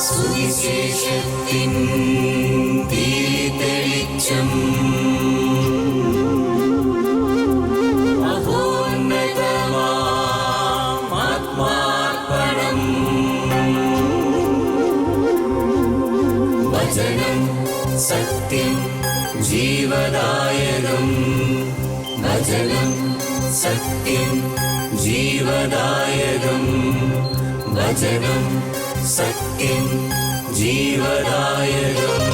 സുവിശേഷത്തിൻ തെളിച്ചം ആത്മാർപ്പണം വചനം സത്യം ജീവദായകം വചനം സത്യം ജീവദായകം വചനം സത്യം ജീവദായകം.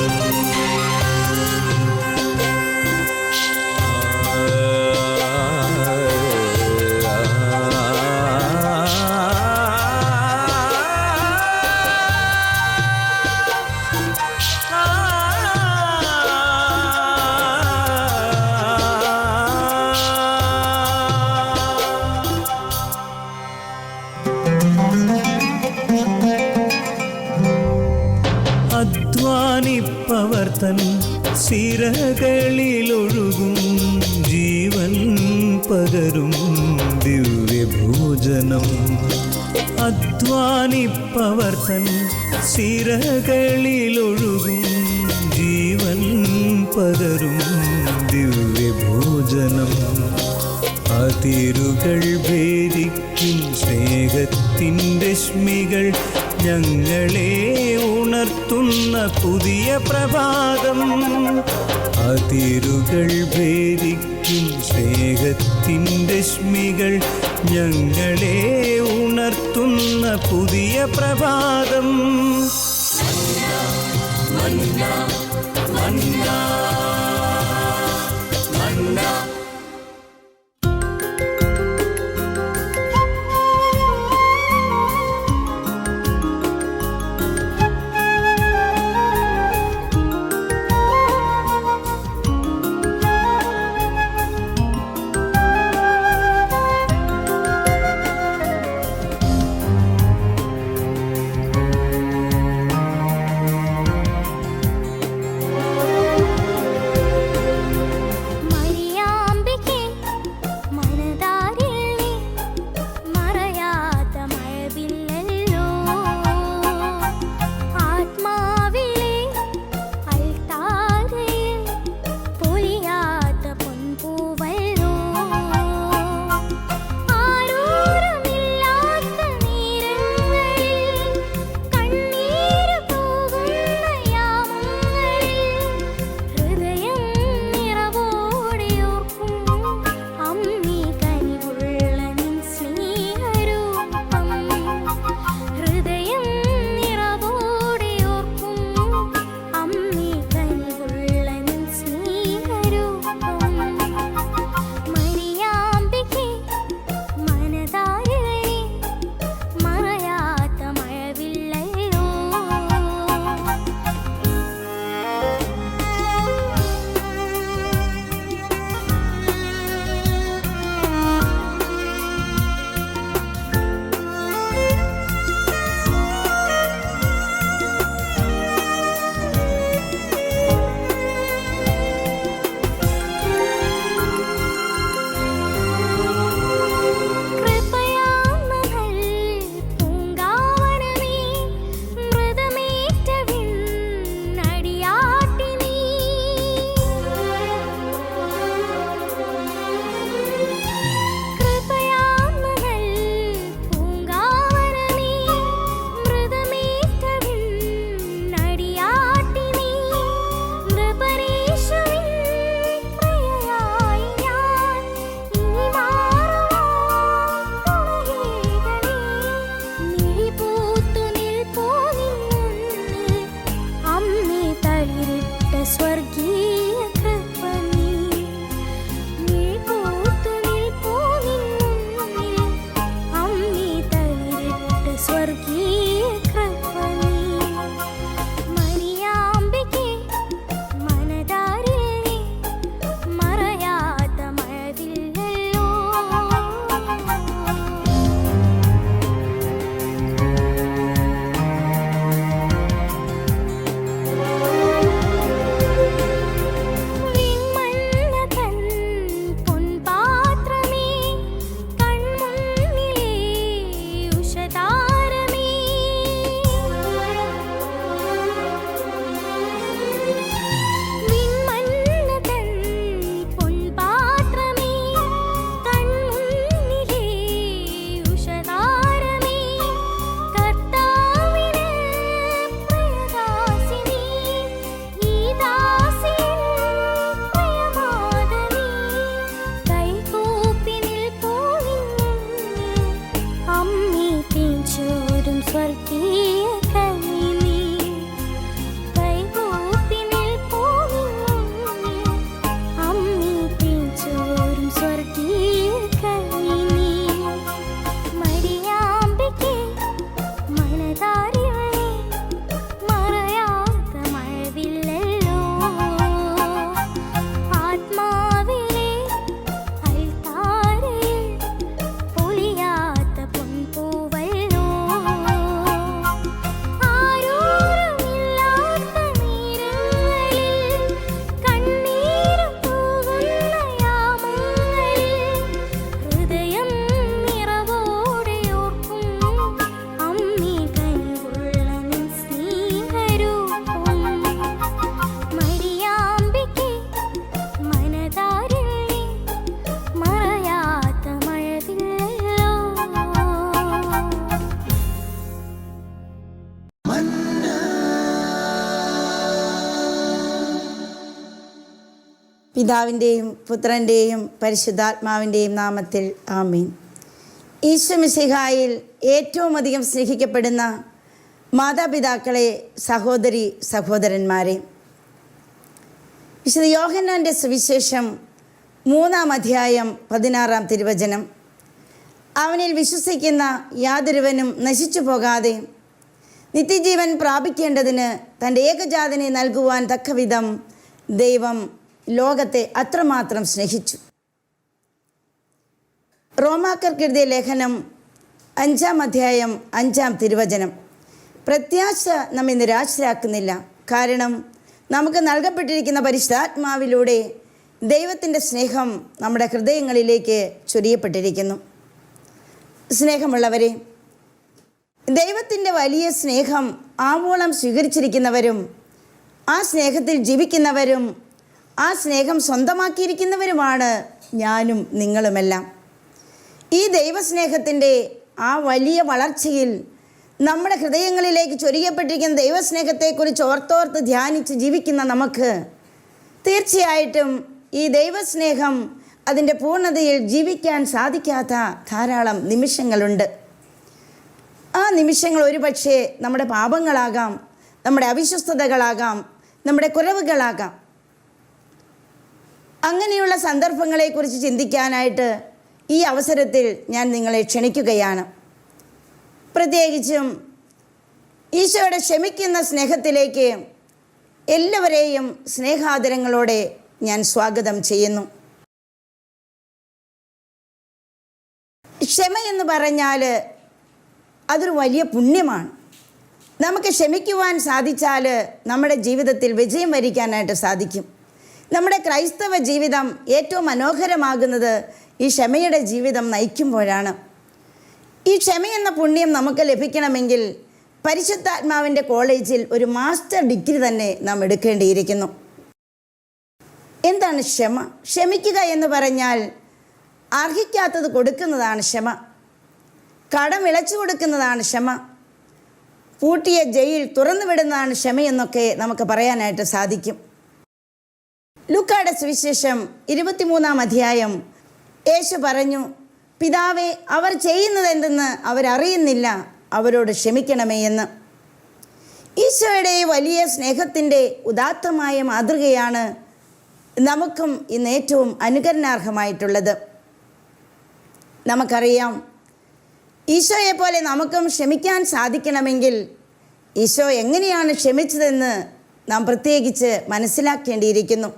അധ്വാനിപ്പവർ തൻ സിരകളിലൊഴുകും ജീവൻ പകരും ദിവ്യഭോജനം. അധ്വാനിപ്പവർ തൻ സിരകളിലൊഴുകും ജീവൻ പകരും ദിവ്യഭോജനം. അതിരുകൾ ഭേദിക്കും സ്നേഹത്തിൻ്റെ രശ്മികൾ ഞങ്ങളെ ഉണർത്തുന്ന പുതിയ പ്രഭാതം. അതിരുകൾ ഭേദിക്കും സ്നേഹത്തിൻ്റെ രശ്മികൾ ഞങ്ങളെ ഉണർത്തുന്ന പുതിയ പ്രഭാതം. മന്ന മന്ന മന്ന പിതാവിൻ്റെയും പുത്രൻ്റെയും പരിശുദ്ധാത്മാവിൻ്റെയും നാമത്തിൽ ആമീൻ. ഈശോ മിശിഹായിൽ ഏറ്റവും അധികം സ്നേഹിക്കപ്പെടുന്ന മാതാപിതാക്കളെ, സഹോദരി സഹോദരന്മാരെ, വിശുദ്ധ യോഹന്നാൻ്റെ സുവിശേഷം 3-ാം അധ്യായം 16-ാം തിരുവചനം: അവനിൽ വിശ്വസിക്കുന്ന യാതൊരുവനും നശിച്ചു പോകാതെ നിത്യജീവൻ പ്രാപിക്കേണ്ടതിന് തൻ്റെ ഏകജാതനെ നൽകുവാൻ തക്കവിധം ദൈവം ലോകത്തെ അത്രമാത്രം സ്നേഹിച്ചു. റോമാക്കാർക്കെഴുതിയ ലേഖനം 5-ാം അധ്യായം 5-ാം തിരുവചനം: പ്രത്യാശ നമ്മെ നിരാശരാക്കുന്നില്ല, കാരണം നമുക്ക് നൽകപ്പെട്ടിരിക്കുന്ന പരിശുദ്ധാത്മാവിലൂടെ ദൈവത്തിൻ്റെ സ്നേഹം നമ്മുടെ ഹൃദയങ്ങളിലേക്ക് ചൊരിയപ്പെട്ടിരിക്കുന്നു. സ്നേഹമുള്ളവരെ, ദൈവത്തിൻ്റെ വലിയ സ്നേഹം ആവോളം സ്വീകരിച്ചിരിക്കുന്നവരും ആ സ്നേഹത്തിൽ ജീവിക്കുന്നവരും ആ സ്നേഹം സ്വന്തമാക്കിയിരിക്കുന്നവരുമാണ് ഞാനും നിങ്ങളുമെല്ലാം. ഈ ദൈവസ്നേഹത്തിൻ്റെ ആ വലിയ വളർച്ചയിൽ നമ്മുടെ ഹൃദയങ്ങളിലേക്ക് ചൊരിയപ്പെട്ടിരിക്കുന്ന ദൈവസ്നേഹത്തെക്കുറിച്ച് ഓർത്തോർത്ത് ധ്യാനിച്ച് ജീവിക്കുന്ന നമുക്ക് തീർച്ചയായിട്ടും ഈ ദൈവസ്നേഹം അതിൻ്റെ പൂർണ്ണതയിൽ ജീവിക്കാൻ സാധിക്കാത്ത ധാരാളം നിമിഷങ്ങളുണ്ട്. ആ നിമിഷങ്ങൾ ഒരുപക്ഷെ നമ്മുടെ പാപങ്ങളാകാം, നമ്മുടെ അവിശ്വസ്തതകളാകാം, നമ്മുടെ കുറവുകളാകാം. അങ്ങനെയുള്ള സന്ദർഭങ്ങളെക്കുറിച്ച് ചിന്തിക്കാനായിട്ട് ഈ അവസരത്തിൽ ഞാൻ നിങ്ങളെ ക്ഷണിക്കുകയാണ്. പ്രത്യേകിച്ചും ഈശോയുടെ ക്ഷമിക്കുന്ന സ്നേഹത്തിലേക്ക് എല്ലാവരെയും സ്നേഹാദരങ്ങളോടെ ഞാൻ സ്വാഗതം ചെയ്യുന്നു. ക്ഷമയെന്ന് പറഞ്ഞാൽ അതൊരു വലിയ പുണ്യമാണ്. നമുക്ക് ക്ഷമിക്കുവാൻ സാധിച്ചാൽ നമ്മുടെ ജീവിതത്തിൽ വിജയം വരിക്കാനായിട്ട് സാധിക്കും. നമ്മുടെ ക്രൈസ്തവ ജീവിതം ഏറ്റവും മനോഹരമാകുന്നത് ഈ ക്ഷമയുടെ ജീവിതം നയിക്കുമ്പോഴാണ്. ഈ ക്ഷമയെന്ന പുണ്യം നമുക്ക് ലഭിക്കണമെങ്കിൽ പരിശുദ്ധാത്മാവിൻ്റെ കോളേജിൽ ഒരു മാസ്റ്റർ ഡിഗ്രി തന്നെ നാം എടുക്കേണ്ടിയിരിക്കുന്നു. എന്താണ് ക്ഷമ? ക്ഷമിക്കുക എന്ന് പറഞ്ഞാൽ അർഹിക്കാത്തത് കൊടുക്കുന്നതാണ് ക്ഷമ. കടം ഇളച്ചു കൊടുക്കുന്നതാണ് ക്ഷമ. പൂട്ടിയ ജയിൽ തുറന്നു വിടുന്നതാണ് ക്ഷമയെന്നൊക്കെ നമുക്ക് പറയാനായിട്ട് സാധിക്കും. ലൂക്കായുടെ സുവിശേഷം 23-ാം അധ്യായം യേശു പറഞ്ഞു: പിതാവേ, അവർ ചെയ്യുന്നതെന്തെന്ന് അവരറിയുന്നില്ല, അവരോട് ക്ഷമിക്കണമേ എന്ന്. ഈശോയുടെ വലിയ സ്നേഹത്തിൻ്റെ ഉദാത്തമായ മാതൃകയാണ് നമുക്കും ഇന്ന് ഏറ്റവും അനുകരണാർഹമായിട്ടുള്ളത്. നമുക്കറിയാം, ഈശോയെപ്പോലെ നമുക്കും ക്ഷമിക്കാൻ സാധിക്കണമെങ്കിൽ ഈശോ എങ്ങനെയാണ് ക്ഷമിച്ചതെന്ന് നാം പ്രത്യേകിച്ച് മനസ്സിലാക്കേണ്ടിയിരിക്കുന്നു.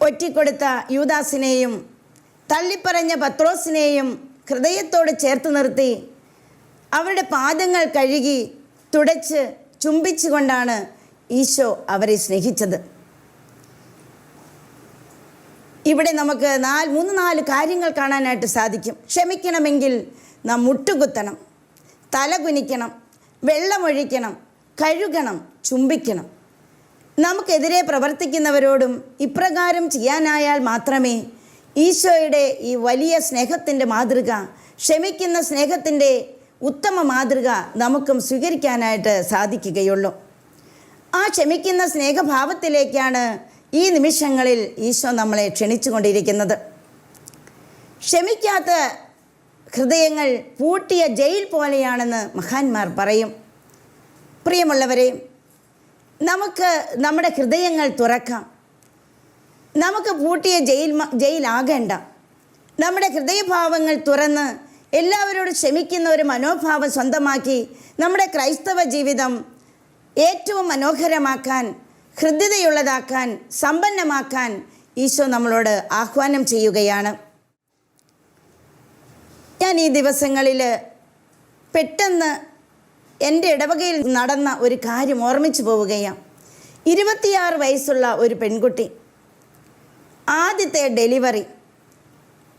ഒറ്റിക്കൊടുത്ത യൂദാസിനെയും തള്ളിപ്പറഞ്ഞ പത്രോസിനെയും ഹൃദയത്തോട് ചേർത്ത് നിർത്തി അവരുടെ പാദങ്ങൾ കഴുകി തുടച്ച് ചുംബിച്ചുകൊണ്ടാണ് ഈശോ അവരെ സ്നേഹിച്ചത്. ഇവിടെ നമുക്ക് 3-4 കാര്യങ്ങൾ കാണാനായിട്ട് സാധിക്കും. ക്ഷമിക്കണമെങ്കിൽ നാം മുട്ടുകുത്തണം, തല കുനിക്കണം, വെള്ളമൊഴിക്കണം, കഴുകണം, ചുംബിക്കണം. നമുക്കെതിരെ പ്രവർത്തിക്കുന്നവരോടും ഇപ്രകാരം ചെയ്യാനായാൽ മാത്രമേ ഈശോയുടെ ഈ വലിയ സ്നേഹത്തിൻ്റെ മാതൃക, ക്ഷമിക്കുന്ന സ്നേഹത്തിൻ്റെ ഉത്തമ മാതൃക നമുക്കും സ്വീകരിക്കാനായിട്ട് സാധിക്കുകയുള്ളൂ. ആ ക്ഷമിക്കുന്ന സ്നേഹഭാവത്തിലേക്കാണ് ഈ നിമിഷങ്ങളിൽ ഈശോ നമ്മളെ ക്ഷണിച്ചു കൊണ്ടിരിക്കുന്നത്. ക്ഷമിക്കാത്ത ഹൃദയങ്ങൾ പൂട്ടിയ ജയിൽ പോലെയാണെന്ന് മഹാന്മാർ പറയും. പ്രിയമുള്ളവരെ, നമുക്ക് നമ്മുടെ ഹൃദയങ്ങൾ തുറക്കാം. നമുക്ക് പൂട്ടിയ ജയിലാകേണ്ട. നമ്മുടെ ഹൃദയഭാവങ്ങൾ തുറന്ന് എല്ലാവരോടും ക്ഷമിക്കുന്ന ഒരു മനോഭാവം സ്വന്തമാക്കി നമ്മുടെ ക്രൈസ്തവ ജീവിതം ഏറ്റവും മനോഹരമാക്കാൻ, ഹൃദ്യതയുള്ളതാക്കാൻ, സമ്പന്നമാക്കാൻ ഈശോ നമ്മളോട് ആഹ്വാനം ചെയ്യുകയാണ്. ഞാൻ ഈ ദിവസങ്ങളിൽ പെട്ടെന്ന് എൻ്റെ ഇടവകയിൽ നടന്ന ഒരു കാര്യം ഓർമ്മിച്ചു പോവുകയാണ്. 26 വയസ്സുള്ള ഒരു പെൺകുട്ടി, ആദ്യത്തെ ഡെലിവറി,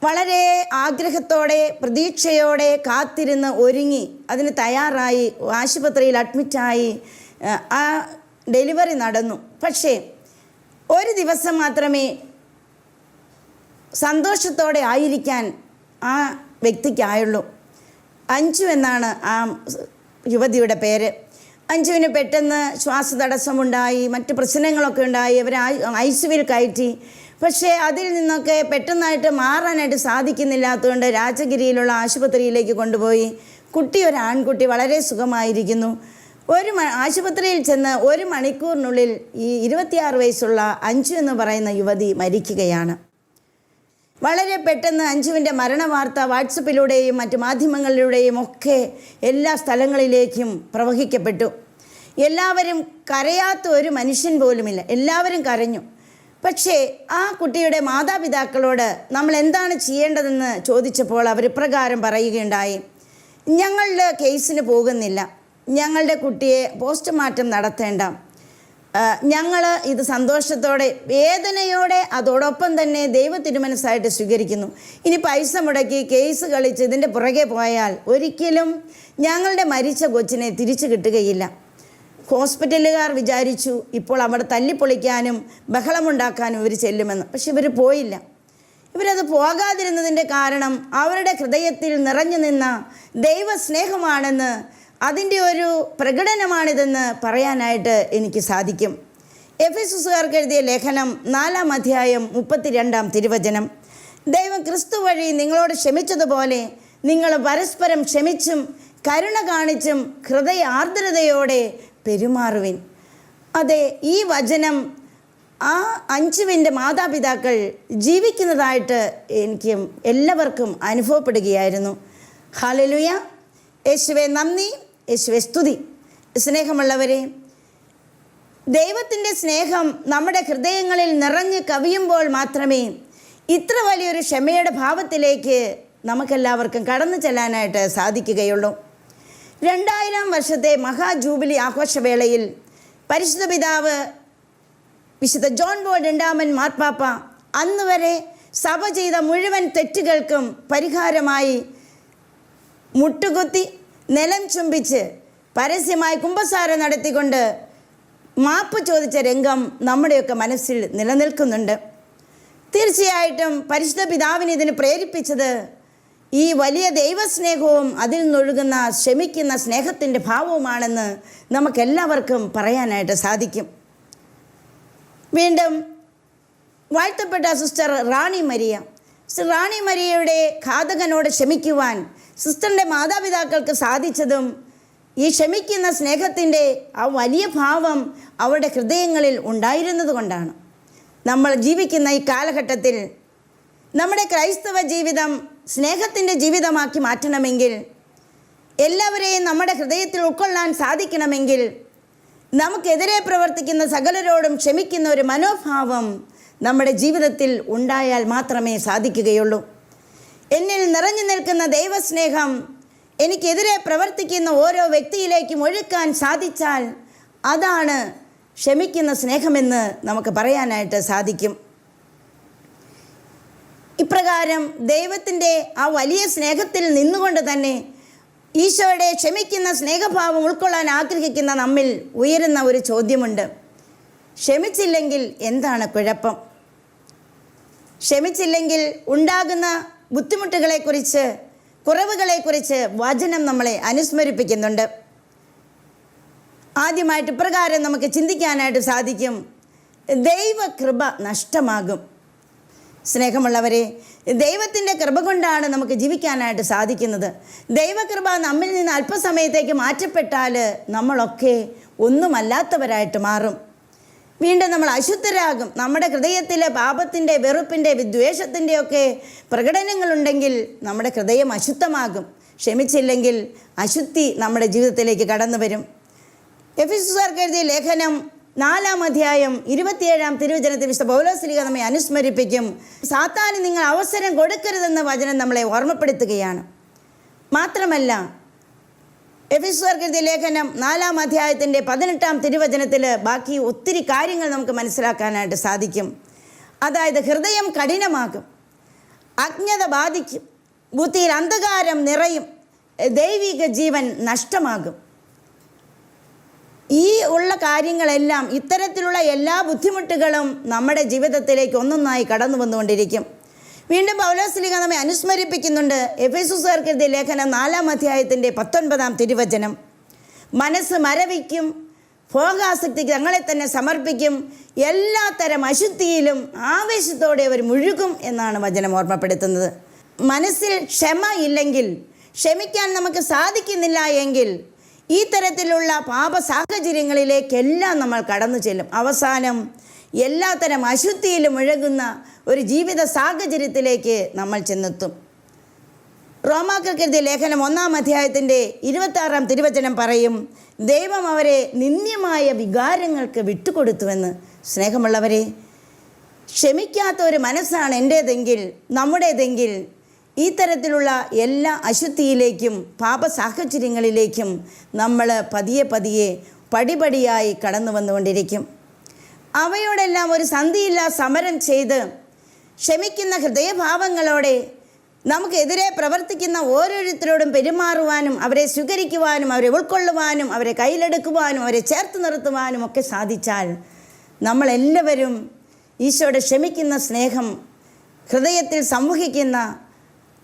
വളരെ ആഗ്രഹത്തോടെ പ്രതീക്ഷയോടെ കാത്തിരുന്ന് ഒരുങ്ങി അതിന് തയ്യാറായി ആശുപത്രിയിൽ അഡ്മിറ്റായി ആ ഡെലിവറി നടന്നു. പക്ഷേ ഒരു ദിവസം മാത്രമേ സന്തോഷത്തോടെ ആയിരിക്കാൻ ആ വ്യക്തിക്കായുള്ളൂ. അഞ്ചു എന്നാണ് ആ യുവതിയുടെ പേര്. അഞ്ജുവിന് പെട്ടെന്ന് ശ്വാസതടസ്സമുണ്ടായി, മറ്റ് പ്രശ്നങ്ങളൊക്കെ ഉണ്ടായി. അവർ ഐസിയുവിൽ കയറ്റി. പക്ഷേ അതിൽ നിന്നൊക്കെ പെട്ടെന്നായിട്ട് മാറാനായിട്ട് സാധിക്കുന്നില്ലാത്തതുകൊണ്ട് രാജഗിരിയിലുള്ള ആശുപത്രിയിലേക്ക് കൊണ്ടുപോയി. കുട്ടി ഒരു ആൺകുട്ടി, വളരെ സുഖമായിരിക്കുന്നു. ആശുപത്രിയിൽ ചെന്ന് 1 മണിക്കൂറിനുള്ളിൽ ഈ 26 വയസ്സുള്ള അഞ്ജു എന്ന് പറയുന്ന യുവതി മരിക്കുകയാണ്. വളരെ പെട്ടെന്ന് അഞ്ജുവിൻ്റെ മരണവാർത്ത വാട്സപ്പിലൂടെയും മറ്റ് മാധ്യമങ്ങളിലൂടെയും ഒക്കെ എല്ലാ സ്ഥലങ്ങളിലേക്കും പ്രവഹിക്കപ്പെട്ടു. എല്ലാവരും കരയാത്ത ഒരു മനുഷ്യൻ പോലുമില്ല, എല്ലാവരും കരഞ്ഞു. പക്ഷേ ആ കുട്ടിയുടെ മാതാപിതാക്കളോട് നമ്മൾ എന്താണ് ചെയ്യേണ്ടതെന്ന് ചോദിച്ചപ്പോൾ അവർ ഇപ്രകാരം പറയുകയുണ്ടായി: ഞങ്ങളുടെ കേസിന് പോകുന്നില്ല, ഞങ്ങളുടെ കുട്ടിയെ പോസ്റ്റ്മോർട്ടം നടത്തേണ്ട, ഞങ്ങൾ ഇത് സന്തോഷത്തോടെ വേദനയോടെ അതോടൊപ്പം തന്നെ ദൈവ തിരുമനസ്സായിട്ട് സ്വീകരിക്കുന്നു. ഇനി പൈസ മുടക്കി കേസ് കളിച്ച് ഇതിൻ്റെ പുറകെ പോയാൽ ഒരിക്കലും ഞങ്ങളുടെ മരിച്ച കൊച്ചിനെ തിരിച്ചു കിട്ടുകയില്ല. ഹോസ്പിറ്റലുകാർ വിചാരിച്ചു ഇപ്പോൾ അവിടെ തല്ലിപ്പൊളിക്കാനും ബഹളമുണ്ടാക്കാനും ഇവർ ചെല്ലുമെന്ന്. പക്ഷെ ഇവർ പോയില്ല. ഇവരത് പോകാതിരുന്നതിൻ്റെ കാരണം അവരുടെ ഹൃദയത്തിൽ നിറഞ്ഞു നിന്ന ദൈവസ്നേഹമാണെന്ന്, അതിൻ്റെ ഒരു പ്രകടനമാണിതെന്ന് പറയാനായിട്ട് എനിക്ക് സാധിക്കും. എഫെസസുകാർക്ക് എഴുതിയ ലേഖനം 4-ാം അധ്യായം 32-ാം തിരുവചനം: ദൈവം ക്രിസ്തു വഴി നിങ്ങളോട് ക്ഷമിച്ചതുപോലെ നിങ്ങൾ പരസ്പരം ക്ഷമിച്ചും കരുണ കാണിച്ചും ഹൃദയ ആർദ്രതയോടെ പെരുമാറുവിൻ. അതെ, ഈ വചനം ആ അഞ്ജുവിൻ്റെ മാതാപിതാക്കൾ ജീവിക്കുന്നതായിട്ട് എനിക്ക് എല്ലാവർക്കും അനുഭവപ്പെടുകയായിരുന്നു. ഹല്ലേലൂയ! യേശുവേ നന്ദി, യേശുവേ സ്തുതി. സ്നേഹമുള്ളവരെ, ദൈവത്തിൻ്റെ സ്നേഹം നമ്മുടെ ഹൃദയങ്ങളിൽ നിറഞ്ഞ് കവിയുമ്പോൾ മാത്രമേ ഇത്ര വലിയൊരു ക്ഷമയുടെ ഭാവത്തിലേക്ക് നമുക്കെല്ലാവർക്കും കടന്നു ചെല്ലാനായിട്ട് സാധിക്കുകയുള്ളൂ. 2000 വർഷത്തെ മഹാജൂബിലി ആഘോഷവേളയിൽ പരിശുദ്ധ പിതാവ് വിശുദ്ധ ജോൺ പോൾ രണ്ടാമൻ മാർപ്പാപ്പ അന്ന് വരെ സഭ ചെയ്ത മുഴുവൻ തെറ്റുകൾക്കും പരിഹാരമായി മുട്ടുകുത്തി നിലം ചുംബിച്ച് പരസ്യമായി കുമ്പസാരം നടത്തിക്കൊണ്ട് മാപ്പ് ചോദിച്ച രംഗം നമ്മുടെയൊക്കെ മനസ്സിൽ നിലനിൽക്കുന്നുണ്ട്. തീർച്ചയായിട്ടും പരിശുദ്ധ പിതാവിനെ ഇതിന് പ്രേരിപ്പിച്ചത് ഈ വലിയ ദൈവസ്നേഹവും അതിൽ നിന്നൊഴുകുന്ന ക്ഷമിക്കുന്ന സ്നേഹത്തിൻ്റെ ഭാവവുമാണെന്ന് നമുക്കെല്ലാവർക്കും പറയാനായിട്ട് സാധിക്കും. വീണ്ടും വാഴ്ത്തപ്പെട്ട സിസ്റ്റർ റാണി മരിയയുടെ ഘാതകനോട് ക്ഷമിക്കുവാൻ സിസ്റ്ററിൻ്റെ മാതാപിതാക്കൾക്ക് സാധിച്ചതും ഈ ക്ഷമിക്കുന്ന സ്നേഹത്തിൻ്റെ ആ വലിയ ഭാവം അവരുടെ ഹൃദയങ്ങളിൽ ഉണ്ടായിരുന്നത് കൊണ്ടാണ്. നമ്മൾ ജീവിക്കുന്ന ഈ കാലഘട്ടത്തിൽ നമ്മുടെ ക്രൈസ്തവ ജീവിതം സ്നേഹത്തിൻ്റെ ജീവിതമാക്കി മാറ്റണമെങ്കിൽ, എല്ലാവരെയും നമ്മുടെ ഹൃദയത്തിൽ ഉൾക്കൊള്ളാൻ സാധിക്കണമെങ്കിൽ, നമുക്കെതിരെ പ്രവർത്തിക്കുന്ന സകലരോടും ക്ഷമിക്കുന്ന ഒരു മനോഭാവം നമ്മുടെ ജീവിതത്തിൽ ഉണ്ടായാൽ മാത്രമേ സാധിക്കുകയുള്ളൂ. എന്നിൽ നിറഞ്ഞു നിൽക്കുന്ന ദൈവസ്നേഹം എനിക്കെതിരെ പ്രവർത്തിക്കുന്ന ഓരോ വ്യക്തിയിലേക്കും ഒഴുക്കാൻ സാധിച്ചാൽ അതാണ് ക്ഷമിക്കുന്ന സ്നേഹമെന്ന് നമുക്ക് പറയാനായിട്ട് സാധിക്കും. ഇപ്രകാരം ദൈവത്തിൻ്റെ ആ വലിയ സ്നേഹത്തിൽ നിന്നുകൊണ്ട് തന്നെ ഈശോയുടെ ക്ഷമിക്കുന്ന സ്നേഹഭാവം ഉൾക്കൊള്ളാൻ ആഗ്രഹിക്കുന്ന നമ്മിൽ ഉയരുന്ന ഒരു ചോദ്യമുണ്ട്: ക്ഷമിച്ചില്ലെങ്കിൽ എന്താണ് കുഴപ്പം? ക്ഷമിച്ചില്ലെങ്കിൽ ഉണ്ടാകുന്ന ബുദ്ധിമുട്ടുകളെക്കുറിച്ച്, കുറവുകളെക്കുറിച്ച് വചനം നമ്മളെ അനുസ്മരിപ്പിക്കുന്നുണ്ട്. ആദ്യമായിട്ട് ഇപ്രകാരം നമുക്ക് ചിന്തിക്കാനായിട്ട് സാധിക്കും: ദൈവകൃപ നഷ്ടമാകും. സ്നേഹമുള്ളവരെ, ദൈവത്തിൻ്റെ കൃപ കൊണ്ടാണ് നമുക്ക് ജീവിക്കാനായിട്ട് സാധിക്കുന്നത്. ദൈവകൃപ നമ്മിൽ നിന്ന് അല്പസമയത്തേക്ക് മാറ്റപ്പെട്ടാൽ നമ്മളൊക്കെ ഒന്നുമല്ലാത്തവരായിട്ട് മാറും. വീണ്ടും നമ്മൾ അശുദ്ധരാകും. നമ്മുടെ ഹൃദയത്തിൽ പാപത്തിൻ്റെ, വെറുപ്പിൻ്റെ, വിദ്വേഷത്തിൻ്റെയൊക്കെ പ്രകടനങ്ങളുണ്ടെങ്കിൽ നമ്മുടെ ഹൃദയം അശുദ്ധമാകും. ക്ഷമിച്ചില്ലെങ്കിൽ അശുദ്ധി നമ്മുടെ ജീവിതത്തിലേക്ക് കടന്നു വരും. എഫെസസുകാർക്ക് എഴുതിയ ലേഖനം 4-ാം അധ്യായം 27-ാം തിരുവചനത്തിൽ വിശുദ്ധ പൗലോസ്ലീഹ നമ്മെ അനുസ്മരിപ്പിക്കും: സാത്താന് നിങ്ങൾ അവസരം കൊടുക്കരുതെന്ന വചനം നമ്മളെ ഓർമ്മപ്പെടുത്തുകയാണ്. മാത്രമല്ല, എഫെസസുകാർക്ക് എഴുതിയ ലേഖനം 4-ാം അധ്യായത്തിൻ്റെ 18-ാം തിരുവചനത്തിൽ ബാക്കി ഒത്തിരി കാര്യങ്ങൾ നമുക്ക് മനസ്സിലാക്കാനായിട്ട് സാധിക്കും. അതായത്, ഹൃദയം കഠിനമാകും, അജ്ഞത ബാധിക്കും, ബുദ്ധിയിൽ അന്ധകാരം നിറയും, ദൈവിക ജീവൻ നഷ്ടമാകും. ഈ ഉള്ള കാര്യങ്ങളെല്ലാം, ഇത്തരത്തിലുള്ള എല്ലാ ബുദ്ധിമുട്ടുകളും നമ്മുടെ ജീവിതത്തിലേക്ക് ഒന്നൊന്നായി കടന്നു വന്നുകൊണ്ടിരിക്കും. വീണ്ടും പൗലോസ്ലീഹ നമ്മെ അനുസ്മരിപ്പിക്കുന്നുണ്ട്. എഫെസസുകാർക്ക് എഴുതിയ ലേഖനം 4-ാം അധ്യായത്തിൻ്റെ 19-ാം തിരുവചനം: മനസ്സ് മരവിക്കും, ഭോഗാസക്തിക്ക് തങ്ങളെ തന്നെ സമർപ്പിക്കും, എല്ലാത്തരം അശുദ്ധിയിലും ആവേശത്തോടെ അവർ മുഴുകും എന്നാണ് വചനം ഓർമ്മപ്പെടുത്തുന്നത്. മനസ്സിൽ ക്ഷമ ഇല്ലെങ്കിൽ, ക്ഷമിക്കാൻ നമുക്ക് സാധിക്കുന്നില്ല എങ്കിൽ ഈ തരത്തിലുള്ള പാപ സാഹചര്യങ്ങളിലേക്കെല്ലാം നമ്മൾ കടന്നു ചെല്ലും. അവസാനം എല്ലാത്തരം അശുദ്ധിയിലും മുഴുകുന്ന ഒരു ജീവിത സാഹചര്യത്തിലേക്ക് നമ്മൾ ചെന്നെത്തും. റോമാക്കർക്കെഴുതിയ ലേഖനം 1-ാം അധ്യായത്തിൻ്റെ 26-ാം തിരുവചനം പറയും, ദൈവം അവരെ നിന്ദ്യമായ വികാരങ്ങൾക്ക് വിട്ടുകൊടുത്തുവെന്ന്. സ്നേഹമുള്ളവരെ, ക്ഷമിക്കാത്ത ഒരു മനസ്സാണ് എൻ്റേതെങ്കിൽ, നമ്മുടേതെങ്കിൽ ഈ തരത്തിലുള്ള എല്ലാ അശുദ്ധിയിലേക്കും പാപ സാഹചര്യങ്ങളിലേക്കും നമ്മൾ പതിയെ പതിയെ പടിപടിയായി കടന്നു വന്നുകൊണ്ടിരിക്കും. അവയോടെല്ലാം ഒരു സന്ധിയില്ല സമരം ചെയ്ത് ക്ഷമിക്കുന്ന ഹൃദയഭാവങ്ങളോടെ നമുക്കെതിരെ പ്രവർത്തിക്കുന്ന ഓരോരുത്തരോടും പെരുമാറുവാനും അവരെ സ്വീകരിക്കുവാനും അവരെ ഉൾക്കൊള്ളുവാനും അവരെ കയ്യിലെടുക്കുവാനും അവരെ ചേർത്ത് നിർത്തുവാനും ഒക്കെ സാധിച്ചാൽ നമ്മളെല്ലാവരും ഈശോയുടെ ക്ഷമിക്കുന്ന സ്നേഹം ഹൃദയത്തിൽ സംവഹിക്കുന്ന,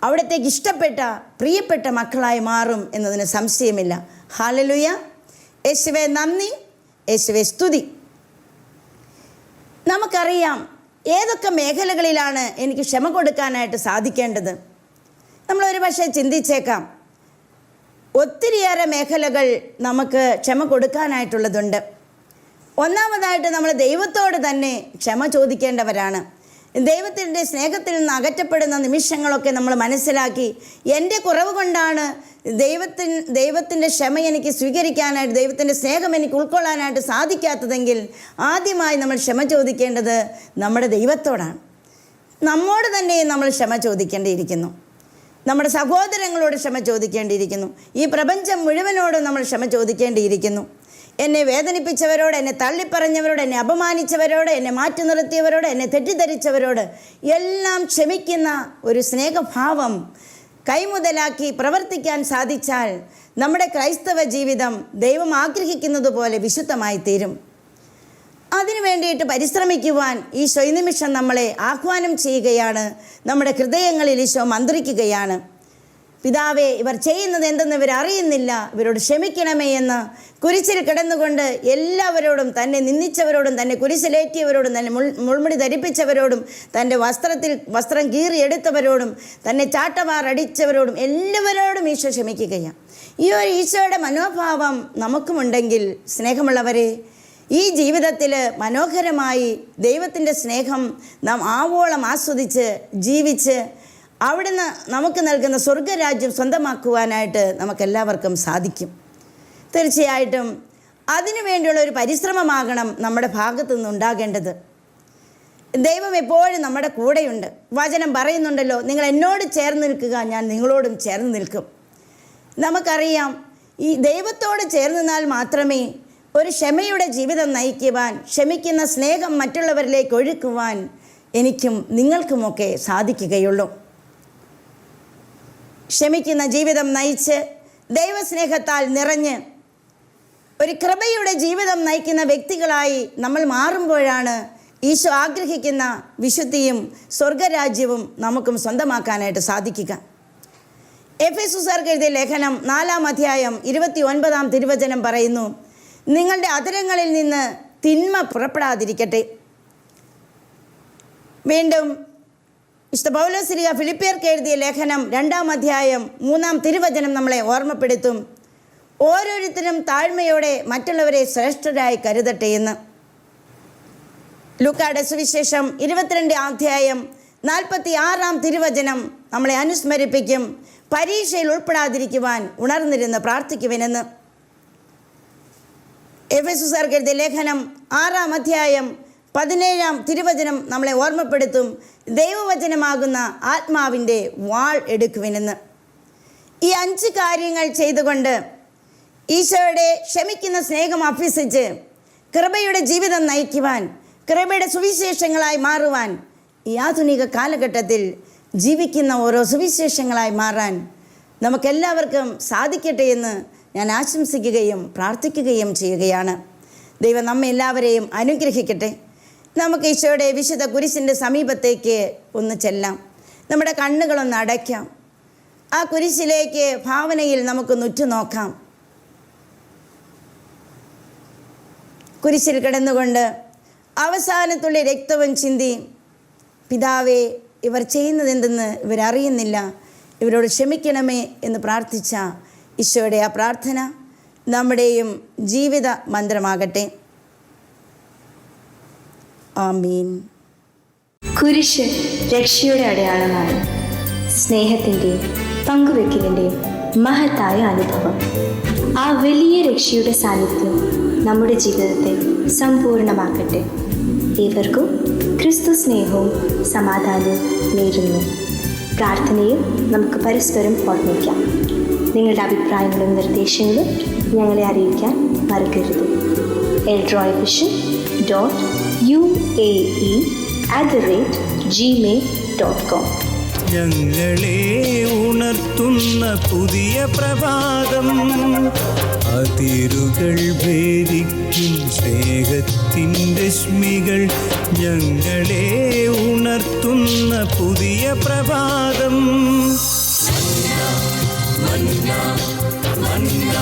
അവിടത്തേക്ക് ഇഷ്ടപ്പെട്ട പ്രിയപ്പെട്ട മക്കളായി മാറും എന്നതിന് സംശയമില്ല. ഹല്ലേലൂയ. യേശുവേ നന്ദി, യേശുവേ സ്തുതി. നമുക്കറിയാം ഏതൊക്കെ മേഖലകളിലാണ് എനിക്ക് ക്ഷമ കൊടുക്കാനായിട്ട് സാധിക്കേണ്ടത്. നമ്മളൊരു പക്ഷേ ചിന്തിച്ചേക്കാം, ഒത്തിരിയേറെ മേഖലകൾ നമുക്ക് ക്ഷമ കൊടുക്കാനായിട്ടുള്ളതുണ്ട്. ഒന്നാമതായിട്ട് നമ്മൾ ദൈവത്തോട് തന്നെ ക്ഷമ ചോദിക്കേണ്ടവരാണ്. ദൈവത്തിൻ്റെ സ്നേഹത്തിൽ നിന്ന് അകറ്റപ്പെടുന്ന നിമിഷങ്ങളൊക്കെ നമ്മൾ മനസ്സിലാക്കി, എൻ്റെ കുറവ് കൊണ്ടാണ് ദൈവത്തിൻ്റെ ക്ഷമ എനിക്ക് സ്വീകരിക്കാനായിട്ട്, ദൈവത്തിൻ്റെ സ്നേഹം എനിക്ക് ഉൾക്കൊള്ളാനായിട്ട് സാധിക്കാത്തതെങ്കിൽ ആദ്യമായി നമ്മൾ ക്ഷമ ചോദിക്കേണ്ടത് നമ്മുടെ ദൈവത്തോടാണ്. നമ്മോട് തന്നെ നമ്മൾ ക്ഷമ ചോദിക്കേണ്ടിയിരിക്കുന്നു. നമ്മുടെ സഹോദരങ്ങളോട് ക്ഷമ ചോദിക്കേണ്ടിയിരിക്കുന്നു. ഈ പ്രപഞ്ചം മുഴുവനോടും നമ്മൾ ക്ഷമ ചോദിക്കേണ്ടിയിരിക്കുന്നു. എന്നെ വേദനിപ്പിച്ചവരോട്, എന്നെ തള്ളിപ്പറഞ്ഞവരോട്, എന്നെ അപമാനിച്ചവരോട്, എന്നെ മാറ്റി നിർത്തിയവരോട്, എന്നെ തെറ്റിദ്ധരിച്ചവരോട് എല്ലാം ക്ഷമിക്കുന്ന ഒരു സ്നേഹഭാവം കൈമുതലാക്കി പ്രവർത്തിക്കാൻ സാധിച്ചാൽ നമ്മുടെ ക്രൈസ്തവ ജീവിതം ദൈവം ആഗ്രഹിക്കുന്നത് പോലെ വിശുദ്ധമായി തീരും. അതിനു വേണ്ടിയിട്ട് പരിശ്രമിക്കുവാൻ ഈശോ ഈ നിമിഷം നമ്മളെ ആഹ്വാനം ചെയ്യുകയാണ്. നമ്മുടെ ഹൃദയങ്ങളിൽ ഈശോ മന്ത്രിക്കുകയാണ്. പിതാവേ, ഇവർ ചെയ്യുന്നത് എന്തെന്ന് ഇവർ അറിയുന്നില്ല, ഇവരോട് ക്ഷമിക്കണമേ എന്ന് കുരിശിൽ കിടന്നുകൊണ്ട് എല്ലാവരോടും, തന്നെ നിന്ദിച്ചവരോടും, തന്നെ കുരിശിലേറ്റിയവരോടും, തന്നെ മുൾമുടി ധരിപ്പിച്ചവരോടും, തൻ്റെ വസ്ത്രം കീറിയെടുത്തവരോടും, തന്നെ ചാട്ടവാർ അടിച്ചവരോടും എല്ലാവരോടും ഈശോ ക്ഷമിക്കുകയാണ്. ഈ ഒരു ഈശോയുടെ മനോഭാവം നമുക്കുമുണ്ടെങ്കിൽ സ്നേഹമുള്ളവരെ, ഈ ജീവിതത്തിൽ മനോഹരമായി ദൈവത്തിൻ്റെ സ്നേഹം നാം ആവോളം ആസ്വദിച്ച് ജീവിച്ച് അവിടുന്ന് നമുക്ക് നൽകുന്ന സ്വർഗരാജ്യം സ്വന്തമാക്കുവാനായിട്ട് നമുക്കെല്ലാവർക്കും സാധിക്കും. തീർച്ചയായിട്ടും അതിനു വേണ്ടിയുള്ള ഒരു പരിശ്രമമാകണം നമ്മുടെ ഭാഗത്തു നിന്നുണ്ടാകേണ്ടത്. ദൈവം എപ്പോഴും നമ്മുടെ കൂടെയുണ്ട്. വചനം പറയുന്നുണ്ടല്ലോ, നിങ്ങൾ എന്നോട് ചേർന്ന് നിൽക്കുക, ഞാൻ നിങ്ങളോടും ചേർന്ന് നിൽക്കും. നമുക്കറിയാം, ഈ ദൈവത്തോട് ചേർന്ന് നിന്നാൽ മാത്രമേ ഒരു ക്ഷമയുടെ ജീവിതം നയിക്കുവാൻ, ക്ഷമിക്കുന്ന സ്നേഹം മറ്റുള്ളവരിലേക്ക് ഒഴുക്കുവാൻ എനിക്കും നിങ്ങൾക്കുമൊക്കെ സാധിക്കുകയുള്ളൂ. ക്ഷമിക്കുന്ന ജീവിതം നയിച്ച് ദൈവസ്നേഹത്താൽ നിറഞ്ഞ് ഒരു കൃപയുടെ ജീവിതം നയിക്കുന്ന വ്യക്തികളായി നമ്മൾ മാറുമ്പോഴാണ് ഈശോ ആഗ്രഹിക്കുന്ന വിശുദ്ധിയും സ്വർഗരാജ്യവും നമുക്കും സ്വന്തമാക്കാനായിട്ട് സാധിക്കുക. എഫെസൂസ്യർക്ക് എഴുതിയ ലേഖനം 4-ാം അധ്യായം 29-ാം തിരുവചനം പറയുന്നു, നിങ്ങളുടെ അധരങ്ങളിൽ നിന്ന് തിന്മ പുറപ്പെടാതിരിക്കട്ടെ. വീണ്ടും വിശുദ്ധ പൗലോസ് ഫിലിപ്പിയർക്ക് എഴുതിയ ലേഖനം 2-ാം അധ്യായം 3-ാം തിരുവചനം നമ്മളെ ഓർമ്മപ്പെടുത്തും, ഓരോരുത്തരും താഴ്മയോടെ മറ്റുള്ളവരെ ശ്രേഷ്ഠരായി കരുതട്ടെ എന്ന്. ലൂക്കായുടെ സുവിശേഷം 22-ാം അധ്യായം 46-ാം തിരുവചനം നമ്മളെ അനുസ്മരിപ്പിക്കും, പരീക്ഷയിൽ ഉൾപ്പെടാതിരിക്കുവാൻ ഉണർന്നിരുന്ന് പ്രാർത്ഥിക്കുവിനെന്ന്. എഫെസൂസ്യർക്ക് എഴുതിയ ലേഖനം 6-ാം അധ്യായം 17-ാം തിരുവചനം നമ്മളെ ഓർമ്മപ്പെടുത്തും, ദൈവവചനമാകുന്ന ആത്മാവിൻ്റെ വാൾ എടുക്കുവിനെന്ന്. ഈ 5 കാര്യങ്ങൾ ചെയ്തുകൊണ്ട് ഈശോയുടെ ക്ഷമിക്കുന്ന സ്നേഹം അഭ്യസിച്ച് കൃപയുടെ ജീവിതം നയിക്കുവാൻ, കൃപയുടെ സുവിശേഷങ്ങളായി മാറുവാൻ, ഈ ആധുനിക കാലഘട്ടത്തിൽ ജീവിക്കുന്ന ഓരോ സുവിശേഷങ്ങളായി മാറാൻ നമുക്കെല്ലാവർക്കും സാധിക്കട്ടെ എന്ന് ഞാൻ ആശംസിക്കുകയും പ്രാർത്ഥിക്കുകയും ചെയ്യുകയാണ്. ദൈവം നമ്മെ എല്ലാവരെയും അനുഗ്രഹിക്കട്ടെ. നമുക്ക് ഈശോയുടെ വിശുദ്ധ കുരിശിൻ്റെ സമീപത്തേക്ക് ഒന്ന് ചെല്ലാം. നമ്മുടെ കണ്ണുകളൊന്ന് അടയ്ക്കാം. ആ കുരിശിലേക്ക് ഭാവനയിൽ നമുക്കൊന്ന് ഉറ്റുനോക്കാം. കുരിശിൽ കിടന്നുകൊണ്ട് അവസാനത്തുള്ളി രക്തവും ചിന്തി, പിതാവേ, ഇവർ ചെയ്യുന്നതെന്തെന്ന് ഇവരറിയുന്നില്ല, ഇവരോട് ക്ഷമിക്കണമേ എന്ന് പ്രാർത്ഥിച്ച ഈശോയുടെ ആ പ്രാർത്ഥന നമ്മുടെയും ജീവിത മന്ത്രമാകട്ടെ. ആമീൻ. കുരിശ് രക്ഷയുടെ അടയാളമാണ്. സ്നേഹത്തിൻ്റെയും പങ്കുവെക്കലിൻ്റെയും മഹത്തായ അനുഭവം. ആ വലിയ രക്ഷയുടെ സാന്നിധ്യം നമ്മുടെ ജീവിതത്തെ സമ്പൂർണ്ണമാക്കട്ടെ. ഏവർക്കും ക്രിസ്തു സ്നേഹവും സമാധാനവും നേരുന്നു. പ്രാർത്ഥനയിൽ നമുക്ക് പരസ്പരം ഓർമ്മിക്കാം. നിങ്ങളുടെ അഭിപ്രായങ്ങളും നിർദ്ദേശങ്ങളും ഞങ്ങളെ അറിയിക്കാൻ മറക്കരുത്. eldroyvision.uae@gmail.com. ഞങ്ങളെ ഉണർത്തുന്ന പുതിയ പ്രഭാതം, അതിരുകൾ ഭേദിക്കും സ്നേഹത്തിൻ്റെ രശ്മികൾ. ഞങ്ങളെ ഉണർത്തുന്ന പുതിയ പ്രഭാതം. മന്ന മന്ന